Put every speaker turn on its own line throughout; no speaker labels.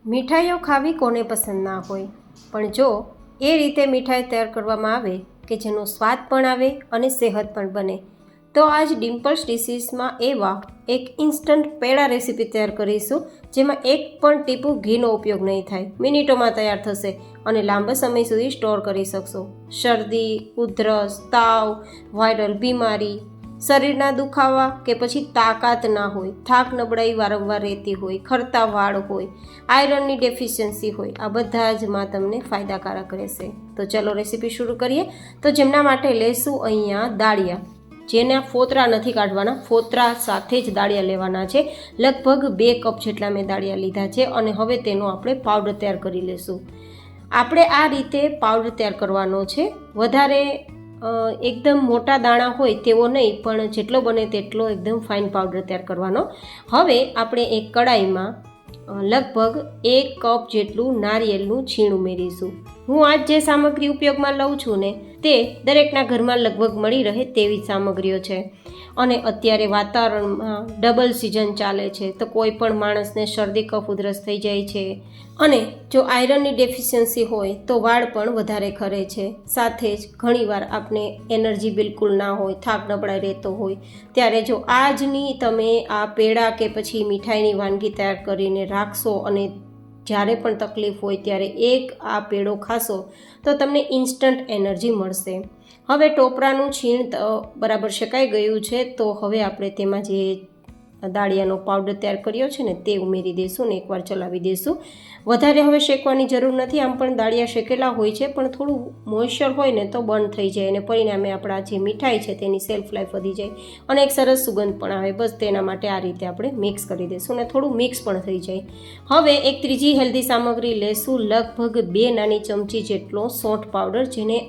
મીઠાઈઓ ખાવી કોને પસંદ ના હોય, પણ જો એ રીતે મીઠાઈ તૈયાર કરવામાં આવે કે જેનો સ્વાદ પણ આવે અને સેહત પણ બને, તો આજ ડિમ્પલ્સ ડિશીસમાં એવા એક ઇન્સ્ટન્ટ પેડા રેસીપી તૈયાર કરીશું, જેમાં એક પણ ટીપું ઘીનો ઉપયોગ નહીં થાય, મિનિટોમાં તૈયાર થશે અને લાંબા સમય સુધી સ્ટોર કરી શકશો. શરદી, ઉધરસ, તાવ, વાયરલ બીમારી, શરીરના દુખાવા કે પછી તાકાત ના હોય, થાક નબળાઈ વારંવાર રહેતી હોય, ખરતા વાળ હોય, આયરનની ડેફિશિયન્સી હોય, આ બધા જમાં તમને ફાયદાકારક રહેશે. તો ચલો રેસીપી શરૂ કરીએ. તો જેમના માટે લેશું અહીંયા દાળિયા, જેના ફોતરા નથી કાઢવાના, ફોતરા સાથે જ દાળિયા લેવાના છે. લગભગ 2 કપ જેટલા મેં દાળિયા લીધા છે અને હવે તેનો આપણે પાવડર તૈયાર કરી લેશું. આપણે આ રીતે પાવડર તૈયાર કરવાનો છે. વધારે એકદમ મોટા દાણા હોય તેવો નહીં, પણ જેટલો બને તેટલો એકદમ ફાઇન પાવડર તૈયાર કરવાનો. હવે આપણે એક કડાઈમાં લગભગ 1 કપ જેટલું નારિયેળનું છીણ ઉમેરીશું. હું આજ જે સામગ્રી ઉપયોગમાં લઉં છું ને તે દરેકના ઘરમાં લગભગ મળી રહે તેવી સામગ્રીઓ છે. અને અત્યારે વાતાવરણમાં ડબલ સિઝન ચાલે છે, તો કોઈ પણ માણસને શરદી કફ ઉધરસ થઈ જાય છે. અને જો આયરનની ડેફિશિયન્સી હોય તો વાળ પણ વધારે ખરે છે. સાથે જ ઘણીવાર આપણે એનર્જી બિલકુલ ના હોય, થાક નબળાઈ રહેતો હોય, ત્યારે જો આજની તમે આ પેડા કે પછી મીઠાઈની વાનગી તૈયાર કરીને રાખશો અને જ્યારે પણ તકલીફ હોય ત્યારે એક આ પેડો ખાશો તો તમને ઇન્સ્ટન્ટ એનર્જી મળશે. હવે ટોપરાનું છીણ બરાબર શેકાઈ ગયું છે, તો હવે આપણે તેમાં જે દાળિયાનો પાવડર તૈયાર કર્યો છે ને તે ઉમેરી દઈશું ને એકવાર ચલાવી દઈશું. વધારે હવે શેકવાની જરૂર નથી, આમ પણ દાળિયા શેકેલા હોય છે, પણ થોડું મોઇશ્ચર હોય ને તો બંધ થઈ જાય અને પરિણામે આપણા જે મીઠાઈ છે તેની સેલ્ફ લાઈફ વધી જાય અને એક સરસ સુગંધ પણ આવે. બસ તેના માટે આ રીતે આપણે મિક્સ કરી દઈશું અને થોડું મિક્સ પણ થઈ જાય. હવે એક ત્રીજી હેલ્ધી સામગ્રી લેશું, લગભગ 2 નાની ચમચી જેટલો સੌંઠ પાવડર, જેને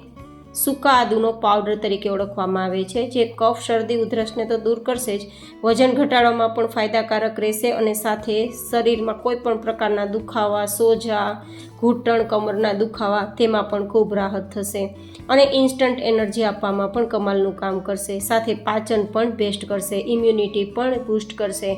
સૂકા આદુનો પાવડર તરીકે ઓળખવામાં આવે છે, જે કફ, શરદી, ઉધરસને તો દૂર કરશે જ, વજન ઘટાડવામાં પણ ફાયદાકારક રહેશે અને સાથે શરીરમાં કોઈ પણ પ્રકારના દુખાવા, સોજા, ઘૂંટણ, કમરના દુખાવા તેમાં પણ ખૂબ રાહત થશે અને ઇન્સ્ટન્ટ એનર્જી આપવામાં પણ કમાલનું કામ કરશે. સાથે પાચન પણ બેસ્ટ કરશે, ઇમ્યુનિટી પણ બૂસ્ટ કરશે.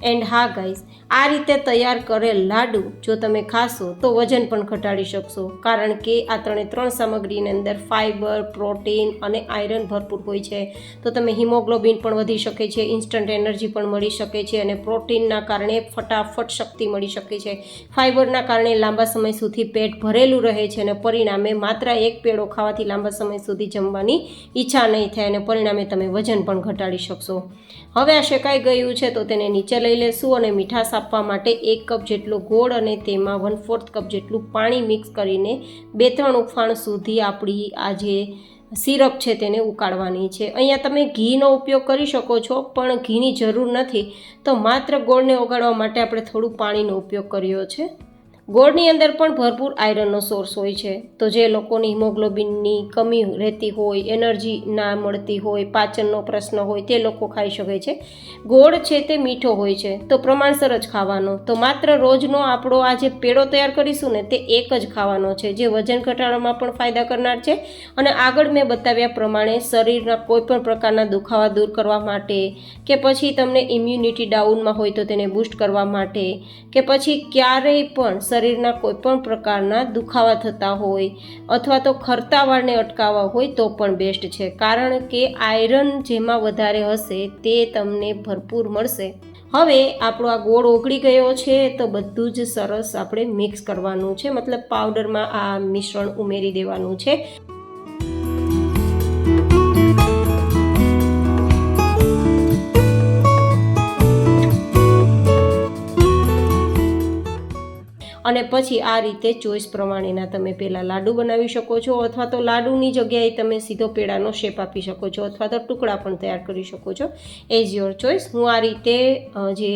એન્ડ હા ગાઈઝ, આ રીતે તૈયાર કરેલ લાડુ જો તમે ખાશો તો વજન પણ ઘટાડી શકશો, કારણ કે આ ત્રણ સામગ્રીની અંદર ફાઇબર, પ્રોટીન અને આયરન ભરપૂર હોય છે. તો તમે હિમોગ્લોબિન પણ વધી શકે છે, ઇન્સ્ટન્ટ એનર્જી પણ મળી શકે છે અને પ્રોટીનના કારણે ફટાફટ શક્તિ મળી શકે છે. ફાઇબરના કારણે લાંબા સમય સુધી પેટ ભરેલું રહે છે અને પરિણામે માત્ર એક પેડો ખાવાથી લાંબા સમય સુધી જમવાની ઈચ્છા નહીં થાય અને પરિણામે તમે વજન પણ ઘટાડી શકશો. હવે આ શેકાઈ ગયું છે તો તેને નીચે લઈ લેશું અને મીઠાશ આપવા માટે 1 કપ જેટલો ગોળ અને તેમાં 1/4 કપ જેટલું પાણી મિક્સ કરીને 2-3 ઉફાણ સુધી આપણી આ જે સિરપ છે તેને ઉકાળવાની છે. અહીંયા તમે ઘીનો ઉપયોગ કરી શકો છો, પણ ઘીની જરૂર નથી, તો માત્ર ગોળને ઓગાળવા માટે આપણે થોડું પાણીનો ઉપયોગ કર્યો છે. ગોળની અંદર પણ ભરપૂર આયરનનો સોર્સ હોય છે, તો જે લોકોની હિમોગ્લોબિનની કમી રહેતી હોય, એનર્જી ના મળતી હોય, પાચનનો પ્રશ્ન હોય, તે લોકો ખાઈ શકે છે. ગોળ છે તે મીઠો હોય છે, તો પ્રમાણસર જ ખાવાનો. તો માત્ર રોજનો આપણો આ જે પેડો તૈયાર કરીશું ને તે એક જ ખાવાનો છે, જે વજન ઘટાડવામાં પણ ફાયદા કરનાર છે અને આગળ મેં બતાવ્યા પ્રમાણે શરીરના કોઈપણ પ્રકારના દુખાવા દૂર કરવા માટે, કે પછી તમને ઇમ્યુનિટી ડાઉનમાં હોય તો તેને બૂસ્ટ કરવા માટે, કે પછી ક્યારેય પણ શરીરના કોઈપણ પ્રકારના દુખાવા થતા હોય અથવા તો ખરતા વાળને અટકાવવા હોય તો પણ બેસ્ટ છે, કારણ કે આયરન જેમાં વધારે હશે તે તમને ભરપૂર મળશે. હવે આપણો આ ગોળ ઓગળી ગયો છે, તો બધું જ સરસ આપણે મિક્સ કરવાનું છે, મતલબ પાવડરમાં આ મિશ્રણ ઉમેરી દેવાનું છે. અને પછી આ રીતે ચોઈસ પ્રમાણેના તમે પહેલાં લાડુ બનાવી શકો છો, અથવા તો લાડુની જગ્યાએ તમે સીધો પેડાનો શેપ આપી શકો છો, અથવા તો ટુકડા પણ તૈયાર કરી શકો છો, એઝ યોર ચોઈસ. હું આ રીતે જે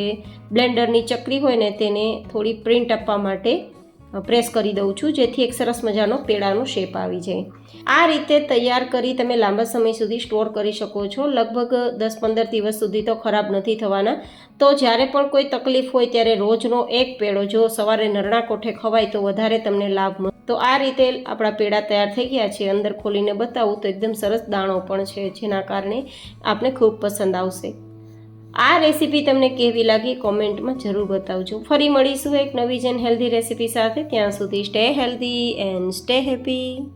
બ્લેન્ડરની ચકરી હોય ને તેને થોડી પ્રિન્ટ આપવા માટે પ્રેસ કરી દઉં છું, જેથી એક સરસ મજાનો પેડાનો શેપ આવી જાય. આ રીતે તૈયાર કરી તમે લાંબા સમય સુધી સ્ટોર કરી શકો છો, લગભગ 10-15 દિવસ સુધી તો ખરાબ નથી થવાના. તો જ્યારે પણ કોઈ તકલીફ હોય ત્યારે રોજનો એક પેડો જો સવારે નરણા કોઠે ખવાય તો વધારે તમને લાભ મળે. તો આ રીતે આપણા પેડા તૈયાર થઈ ગયા છે. અંદર ખોલીને બતાવું તો એકદમ સરસ દાણો પણ છે, જેના કારણે આપને ખૂબ પસંદ આવશે. આ રેસીપી તમને કેવી લાગી કોમેન્ટમાં જરૂર બતાવજો. ફરી મળીશું એક નવી જ હેલ્ધી રેસીપી સાથે. ત્યાં સુધી stay healthy and stay happy.